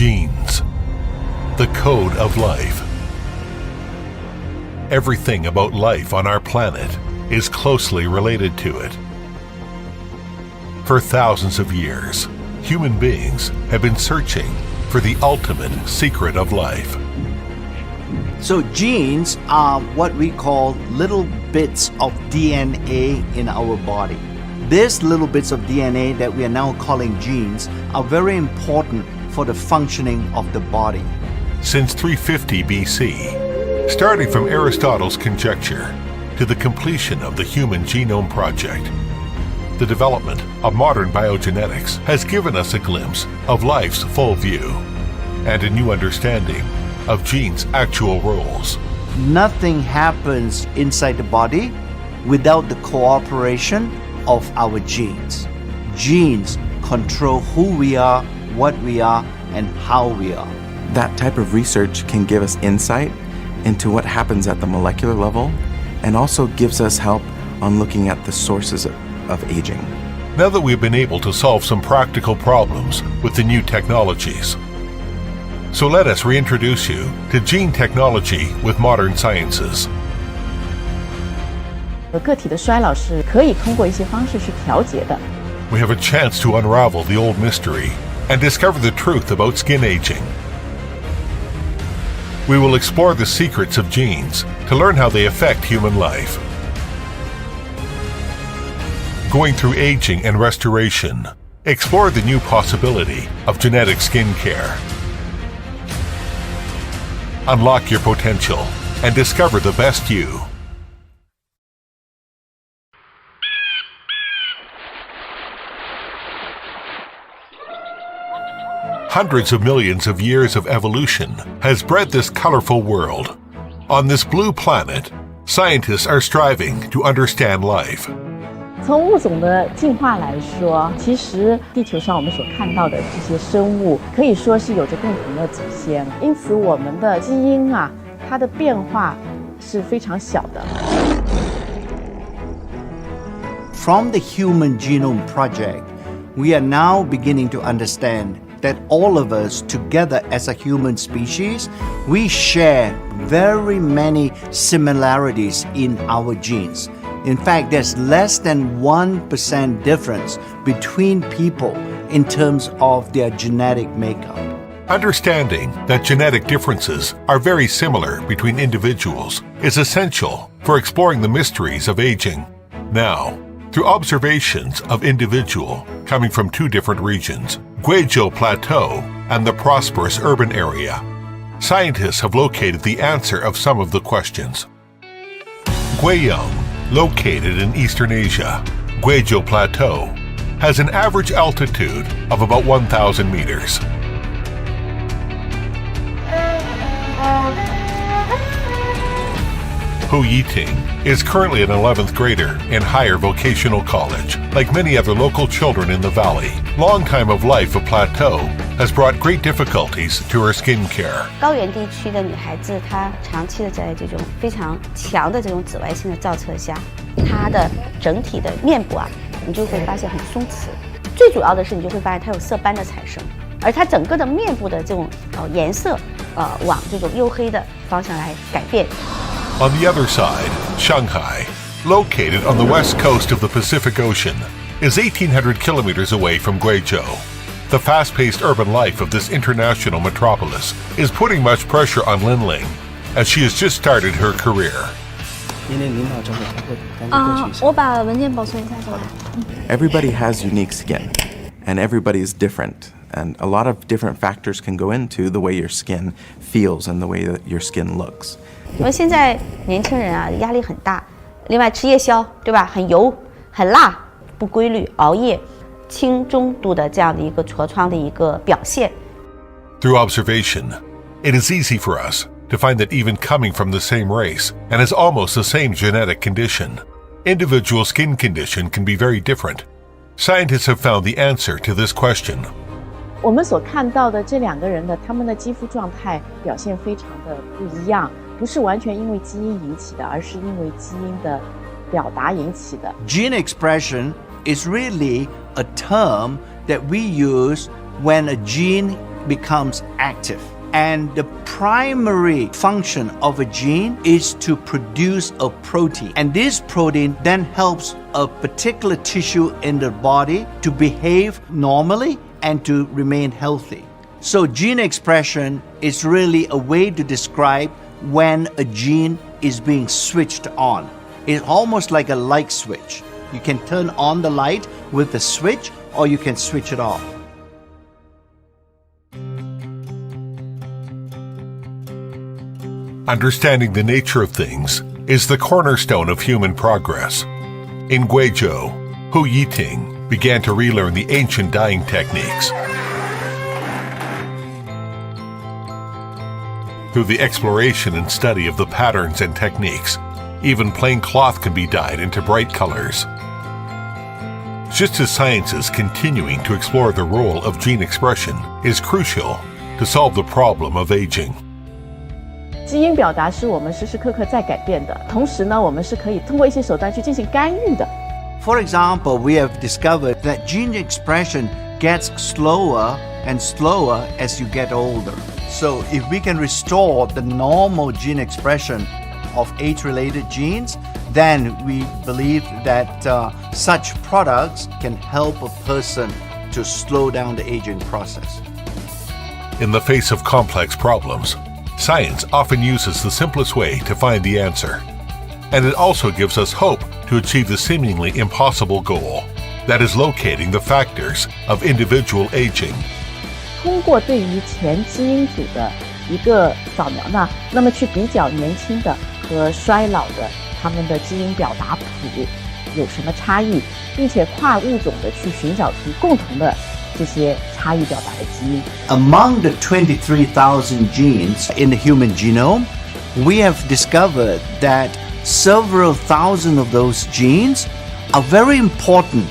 Genes. The code of life. Everything about life on our planet is closely related to it. For thousands of years, human beings have been searching for the ultimate secret of life. So genes are what we call little bits of DNA in our body. These little bits of DNA that we are now calling genes are very important for the functioning of the body. Since 350 BC, starting from Aristotle's conjecture to the completion of the Human Genome Project, the development of modern biogenetics has given us a glimpse of life's full view and a new understanding of genes' actual roles. Nothing happens inside the body without the cooperation of our genes. Genes control who we are, what we are, and how we are. That type of research can give us insight into what happens at the molecular level and also gives us help on looking at the sources of aging. Now that we've been able to solve some practical problems with the new technologies, so let us reintroduce you to gene technology with modern sciences. 个体的衰老是可以通过一些方式去调节的。 We have a chance to unravel the old mystery and discover the truth about skin aging. We will explore the secrets of genes to learn how they affect human life. Going through aging and restoration, explore the new possibility of genetic skin care. Unlock your potential and discover the best you. Hundreds of millions of years of evolution has bred this colorful world. On this blue planet, scientists are striving to understand life. 从物种的进化来说，其实地球上我们所看到的这些生物，可以说是有着共同的祖先，因此我们的基因啊，它的变化是非常小的。From the Human Genome Project, we are now beginning to understand that all of us together as a human species, we share very many similarities in our genes. In fact, there's less than 1% difference between people in terms of their genetic makeup. Understanding that genetic differences are very similar between individuals is essential for exploring the mysteries of aging. Now, through observations of individuals coming from two different regions, Guizhou Plateau and the prosperous urban area, scientists have located the answer of some of the questions. Guiyang, located in Eastern Asia, Guizhou Plateau has an average altitude of about 1,000 meters. Hu Yiting is currently an 11th grader in higher vocational college. Like many other local children in the valley, long time of life of Plateau has brought great difficulties to her skin care. 高原地区的女孩子，她长期的在这种非常强的这种紫外线的照射下，她的整体的面部啊，你就会发现很松弛。最主要的是，你就会发现它有色斑的产生，而它整个的面部的这种颜色，往这种黝黑的方向来改变。 On the other side, Shanghai, located on the west coast of the Pacific Ocean, is 1,800 kilometers away from Guizhou. The fast-paced urban life of this international metropolis is putting much pressure on Linling, as she has just started her career. 我把文件保存一下过来。 Everybody has unique skin, and everybody is different. And a lot of different factors can go into the way your skin feels and the way that your skin looks. 因为现在年轻人啊压力很大，另外吃夜宵，对吧？很油、很辣、不规律、熬夜，轻中度的这样的一个痤疮的一个表现。Through observation, it is easy for us to find that even coming from the same race and has almost the same genetic condition, individual skin condition can be very different. Scientists have found the answer to this question. 我们所看到的这两个人的他们的肌肤状态表现非常的不一样，不是完全因为基因引起的，而是因为基因的表达引起的。Gene expression is really a term that we use when a gene becomes active. And the primary function of a gene is to produce a protein. And this protein then helps a particular tissue in the body to behave normally and to remain healthy. So gene expression is really a way to describe when a gene is being switched on. It's almost like a light switch. You can turn on the light with the switch, or you can switch it off. Understanding the nature of things is the cornerstone of human progress. In Guizhou, Hu Yiting began to relearn the ancient dyeing techniques. Through the exploration and study of the patterns and techniques, even plain cloth can be dyed into bright colors. Just as science is continuing to explore the role of gene expression is crucial to solve the problem of aging. 基因表达是我们时时刻刻在改变的，同时呢，我们是可以通过一些手段去进行干预的。For example, we have discovered that gene expression gets slower and slower as you get older. So if we can restore the normal gene expression of age-related genes, then we believe that such products can help a person to slow down the aging process. In the face of complex problems, science often uses the simplest way to find the answer. And it also gives us hope to achieve the seemingly impossible goal, that is locating the factors of individual aging. 通过对于前基因组的一个扫描呢，那么去比较年轻的和衰老的他们的基因表达谱有什么差异，并且跨物种的去寻找出共同的这些差异表达的基因。Among the 23,000 genes in the human genome, we have discovered that several thousand of those genes are very important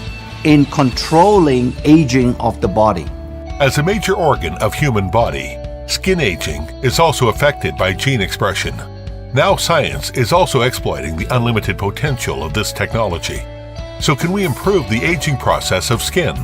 in controlling aging of the body. As a major organ of human body, skin aging is also affected by gene expression. Now science is also exploiting the unlimited potential of this technology. So can we improve the aging process of skin?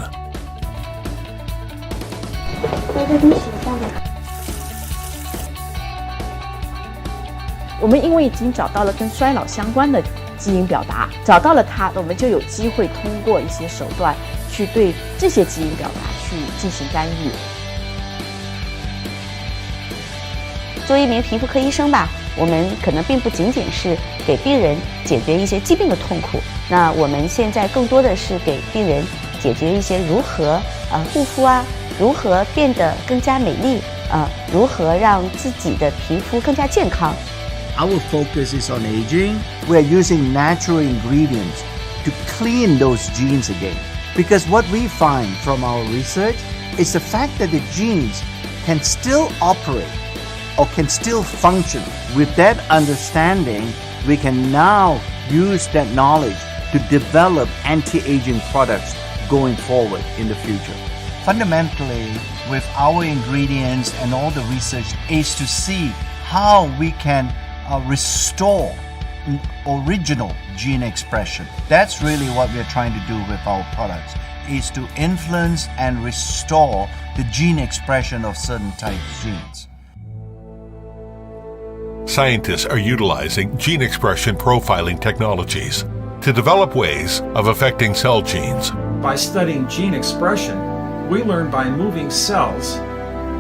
我们因为已经找到了跟衰老相关的基因表达，找到了它，我们就有机会通过一些手段去对这些基因表达去进行干预。作为一名皮肤科医生吧，我们可能并不仅仅是给病人解决一些疾病的痛苦，那我们现在更多的是给病人解决一些如何护肤啊，如何变得更加美丽，如何让自己的皮肤更加健康。Our focus is on aging. We're using natural ingredients to clean those genes again. Because what we find from our research is the fact that the genes can still operate or can still function. With that understanding, we can now use that knowledge to develop anti-aging products going forward in the future. Fundamentally, with our ingredients and all the research is to see how we can restore original gene expression. That's really what we're trying to do with our products, is to influence and restore the gene expression of certain types of genes. Scientists are utilizing gene expression profiling technologies to develop ways of affecting cell genes. By studying gene expression, we learn by moving cells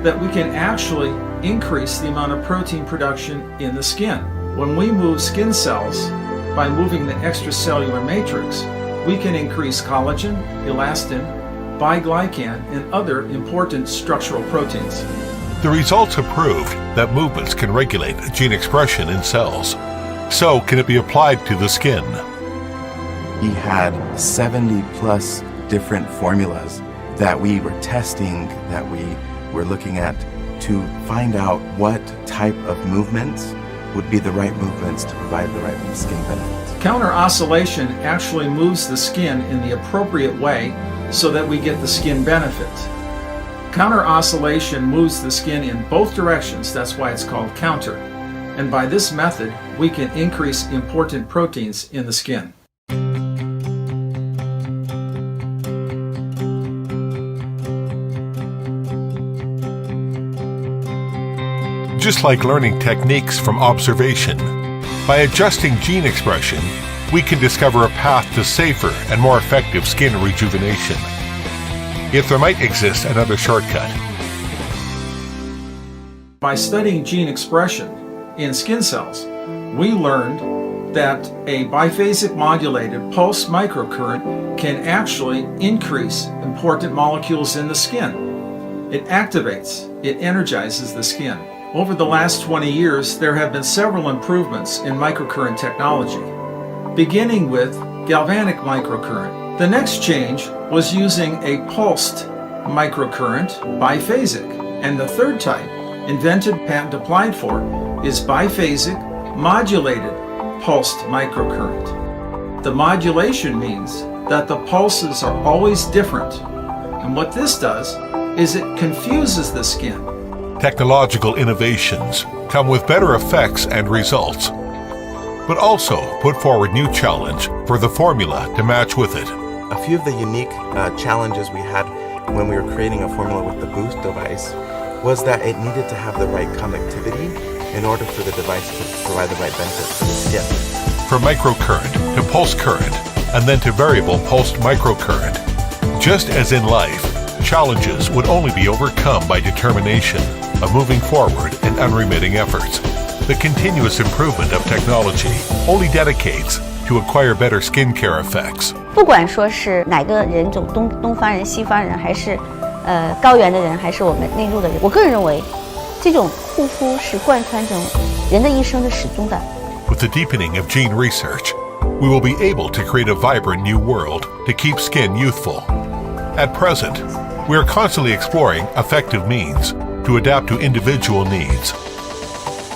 that we can actually increase the amount of protein production in the skin. When we move skin cells, by moving the extracellular matrix, we can increase collagen, elastin, biglycan, and other important structural proteins. The results have proved that movements can regulate gene expression in cells. So can it be applied to the skin? He had 70 plus different formulas that we were testing, that we were looking at to find out what type of movements would be the right movements to provide the right skin benefits. Counter oscillation actually moves the skin in the appropriate way so that we get the skin benefits. Counter oscillation moves the skin in both directions, that's why it's called counter. And by this method, we can increase important proteins in the skin. just like learning techniques from observation. By adjusting gene expression, we can discover a path to safer and more effective skin rejuvenation. If there might exist another shortcut. By studying gene expression in skin cells, we learned that a biphasic modulated pulse microcurrent can actually increase important molecules in the skin. It activates, it energizes the skin. Over the last 20 years, there have been several improvements in microcurrent technology, beginning with galvanic microcurrent. The next change was using a pulsed microcurrent, biphasic, and the third type, invented, patent applied for, is biphasic modulated pulsed microcurrent. The modulation means that the pulses are always different, and what this does is it confuses the skin. Technological innovations come with better effects and results, but also put forward new challenge for the formula to match with it. A few of the unique challenges we had when we were creating a formula with the Boost device was that it needed to have the right conductivity in order for the device to provide the right benefit for the skin. From microcurrent to pulse current, and then to variable pulsed microcurrent. Just as in life, challenges would only be overcome by determination of moving forward and unremitting efforts. The continuous improvement of technology only dedicates to acquire better skincare effects. 不管说是哪个人种，东方人、西方人，还是高原的人，还是我们内陆的人，我个人认为，这种护肤是贯穿着人的一生的始终的。With the deepening of gene research, we will be able to create a vibrant new world to keep skin youthful. At present, we are constantly exploring effective means to adapt to individual needs.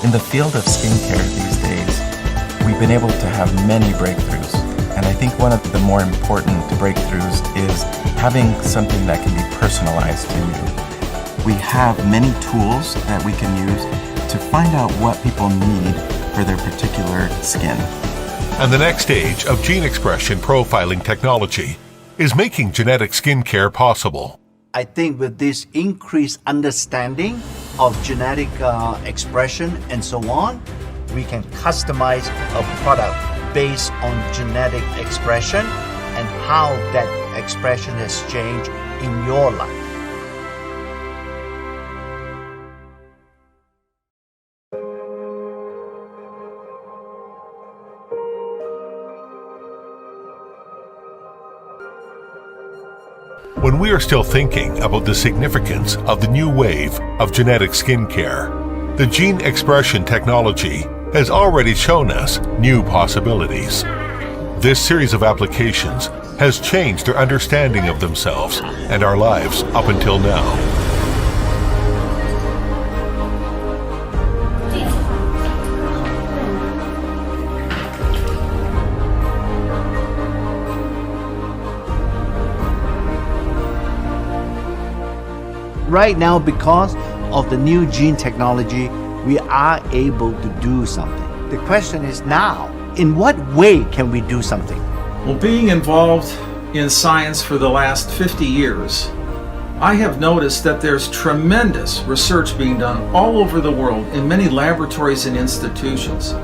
In the field of skincare these days, we've been able to have many breakthroughs. And I think one of the more important breakthroughs is having something that can be personalized to you. We have many tools that we can use to find out what people need for their particular skin. And the next stage of gene expression profiling technology is making genetic skincare possible. I think with this increased understanding of genetic expression and so on, we can customize a product based on genetic expression and how that expression has changed in your life. When we are still thinking about the significance of the new wave of genetic skincare, the gene expression technology has already shown us new possibilities. This series of applications has changed their understanding of themselves and our lives up until now. Right now, because of the new gene technology, we are able to do something. The question is now, in what way can we do something? Well, being involved in science for the last 50 years, I have noticed that there's tremendous research being done all over the world in many laboratories and institutions.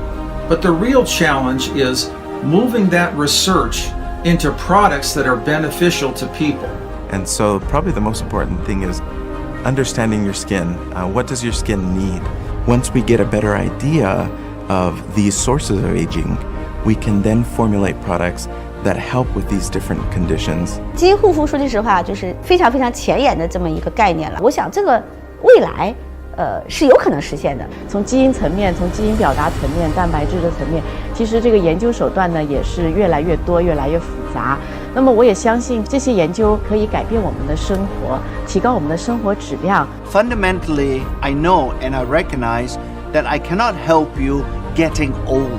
But the real challenge is moving that research into products that are beneficial to people. And so probably the most important thing is understanding your skin. What does your skin need? Once we get a better idea of these sources of aging, we can then formulate products that help with these different conditions. 基因护肤说句实话，就是非常非常前沿的这么一个概念了。我想这个未来是有可能实现的。从基因层面，从基因表达层面，蛋白质的层面，其实这个研究手段呢也是越来越多，越来越复杂。那么我也相信这些研究可以改变我们的生活，提高我们的生活质量。Fundamentally, I know and I recognize that I cannot help you getting older.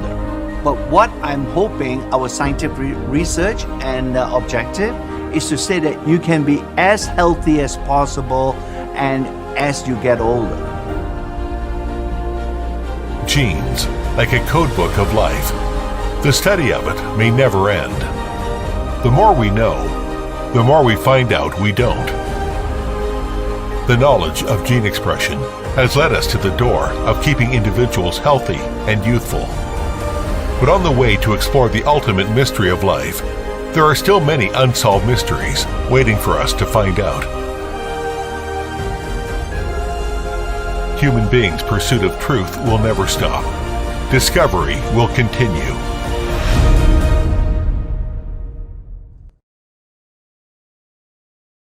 But what I'm hoping our scientific research and objective is to say that you can be as healthy as possible and as you get older. Genes, like a codebook of life. The study of it may never end. The more we know, the more we find out we don't. The knowledge of gene expression has led us to the door of keeping individuals healthy and youthful. But on the way to explore the ultimate mystery of life, there are still many unsolved mysteries waiting for us to find out. Human beings' pursuit of truth will never stop. Discovery will continue.